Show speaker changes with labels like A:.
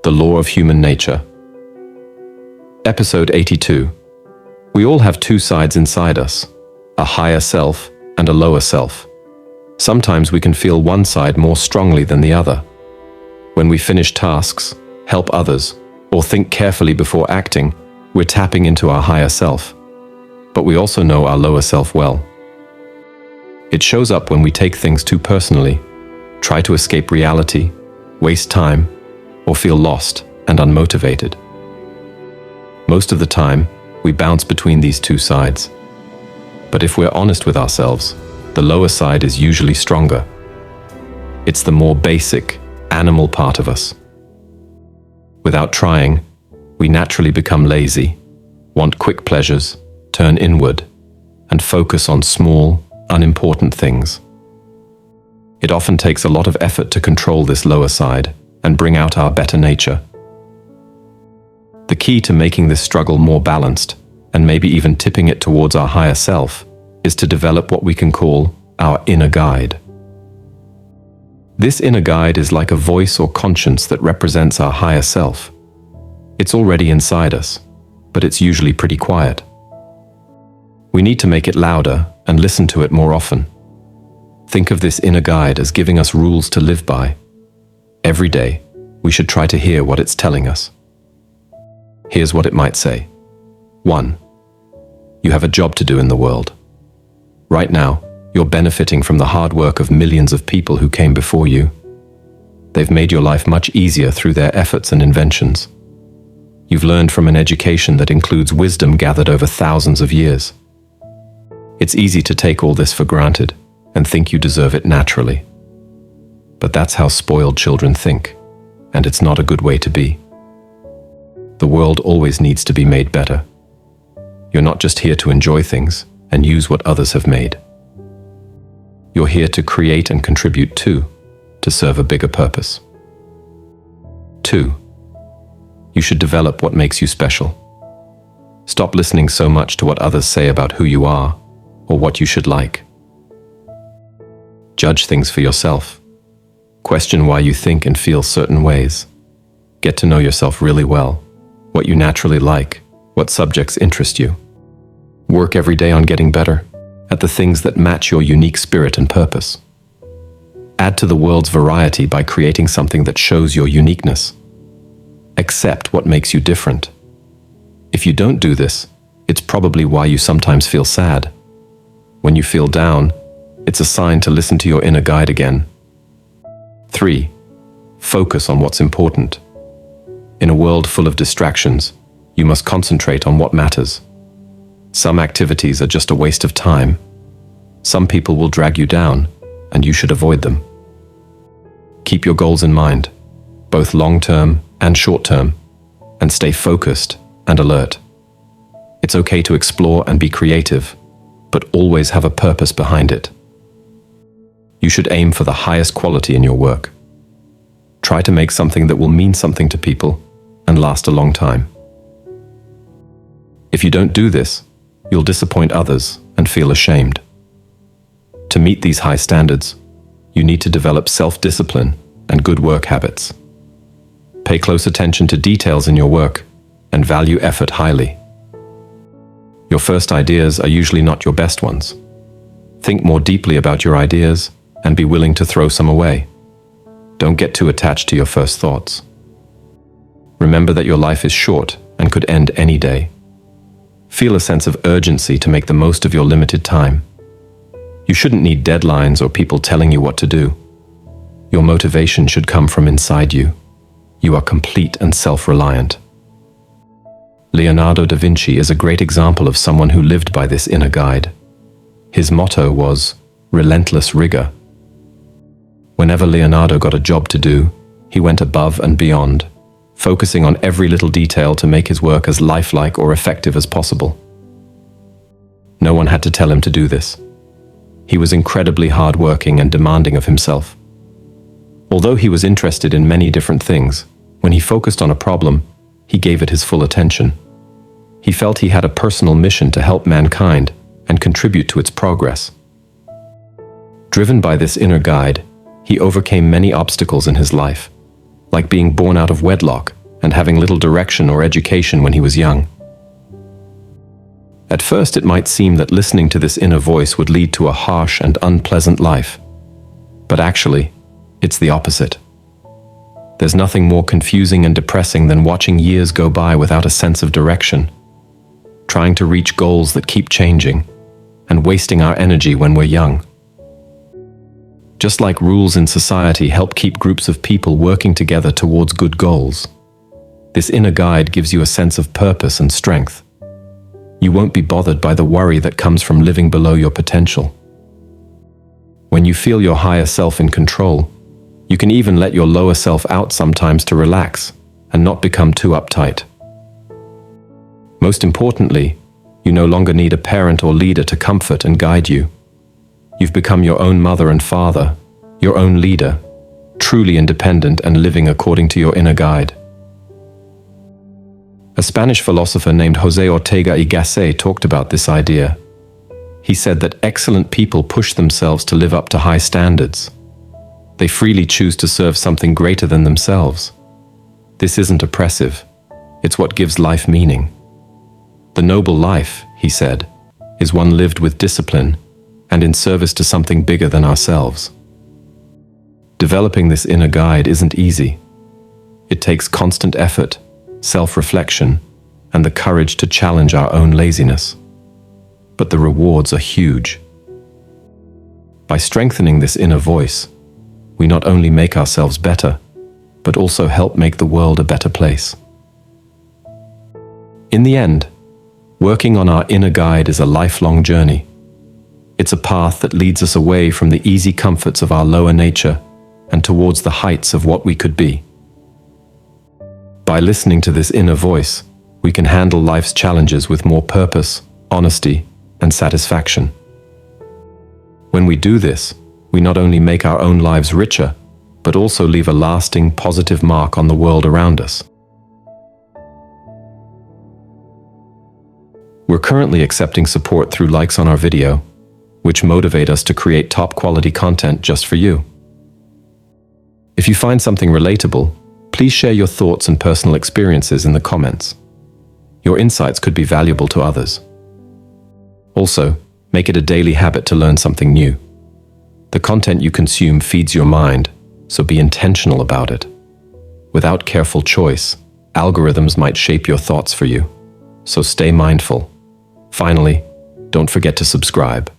A: The Law of Human Nature. Episode 82. We all have two sides inside us, a higher self and a lower self. Sometimes we can feel one side more strongly than the other. When we finish tasks, help others, or think carefully before acting, we're tapping into our higher self. But we also know our lower self well. It shows up when we take things too personally, try to escape reality, waste time, or feel lost and unmotivated. Most of the time, we bounce between these two sides. But if we're honest with ourselves, the lower side is usually stronger. It's the more basic, animal part of us. Without trying, we naturally become lazy, want quick pleasures, turn inward, and focus on small, unimportant things. It often takes a lot of effort to control this lower side and bring out our better nature. The key to making this struggle more balanced, and maybe even tipping it towards our higher self, is to develop what we can call our inner guide. This inner guide is like a voice or conscience that represents our higher self. It's already inside us, but it's usually pretty quiet. We need to make it louder and listen to it more often. Think of this inner guide as giving us rules to live by. Every day, we should try to hear what it's telling us. Here's what it might say. 1. You have a job to do in the world. Right now, you're benefiting from the hard work of millions of people who came before you. They've made your life much easier through their efforts and inventions. You've learned from an education that includes wisdom gathered over thousands of years. It's easy to take all this for granted and think you deserve it naturally. But that's how spoiled children think, and it's not a good way to be. The world always needs to be made better. You're not just here to enjoy things and use what others have made. You're here to create and contribute too, to serve a bigger purpose. 2. You should develop what makes you special. Stop listening so much to what others say about who you are or what you should like. Judge things for yourself. Question why you think and feel certain ways. Get to know yourself really well, what you naturally like, what subjects interest you. Work every day on getting better at the things that match your unique spirit and purpose. Add to the world's variety by creating something that shows your uniqueness. Accept what makes you different. If you don't do this, it's probably why you sometimes feel sad. When you feel down, it's a sign to listen to your inner guide again. 3. Focus on what's important. In a world full of distractions, you must concentrate on what matters. Some activities are just a waste of time. Some people will drag you down, and you should avoid them. Keep your goals in mind, both long-term and short-term, and stay focused and alert. It's okay to explore and be creative, but always have a purpose behind it. You should aim for the highest quality in your work. Try to make something that will mean something to people and last a long time. If you don't do this, you'll disappoint others and feel ashamed. To meet these high standards, you need to develop self-discipline and good work habits. Pay close attention to details in your work and value effort highly. Your first ideas are usually not your best ones. Think more deeply about your ideas and be willing to throw some away. Don't get too attached to your first thoughts. Remember that your life is short and could end any day. Feel a sense of urgency to make the most of your limited time. You shouldn't need deadlines or people telling you what to do. Your motivation should come from inside you. You are complete and self-reliant. Leonardo da Vinci is a great example of someone who lived by this inner guide. His motto was relentless rigor. Whenever Leonardo got a job to do, he went above and beyond, focusing on every little detail to make his work as lifelike or effective as possible. No one had to tell him to do this. He was incredibly hardworking and demanding of himself. Although he was interested in many different things, when he focused on a problem, he gave it his full attention. He felt he had a personal mission to help mankind and contribute to its progress. Driven by this inner guide, he overcame many obstacles in his life, like being born out of wedlock and having little direction or education when he was young. At first, it might seem that listening to this inner voice would lead to a harsh and unpleasant life. But actually, it's the opposite. There's nothing more confusing and depressing than watching years go by without a sense of direction, trying to reach goals that keep changing, and wasting our energy when we're young. Just like rules in society help keep groups of people working together towards good goals, this inner guide gives you a sense of purpose and strength. You won't be bothered by the worry that comes from living below your potential. When you feel your higher self in control, you can even let your lower self out sometimes to relax and not become too uptight. Most importantly, you no longer need a parent or leader to comfort and guide you. You've become your own mother and father, your own leader, truly independent and living according to your inner guide. A Spanish philosopher named José Ortega y Gasset talked about this idea. He said that excellent people push themselves to live up to high standards. They freely choose to serve something greater than themselves. This isn't oppressive. It's what gives life meaning. The noble life, he said, is one lived with discipline and in service to something bigger than ourselves. Developing this inner guide isn't easy. It takes constant effort, self-reflection, and the courage to challenge our own laziness. But the rewards are huge. By strengthening this inner voice, we not only make ourselves better, but also help make the world a better place. In the end, working on our inner guide is a lifelong journey. It's a path that leads us away from the easy comforts of our lower nature and towards the heights of what we could be. By listening to this inner voice, we can handle life's challenges with more purpose, honesty, and satisfaction. When we do this, we not only make our own lives richer, but also leave a lasting, positive mark on the world around us. We're currently accepting support through likes on our video, which motivate us to create top-quality content just for you. If you find something relatable, please share your thoughts and personal experiences in the comments. Your insights could be valuable to others. Also, make it a daily habit to learn something new. The content you consume feeds your mind, so be intentional about it. Without careful choice, algorithms might shape your thoughts for you, so stay mindful. Finally, don't forget to subscribe.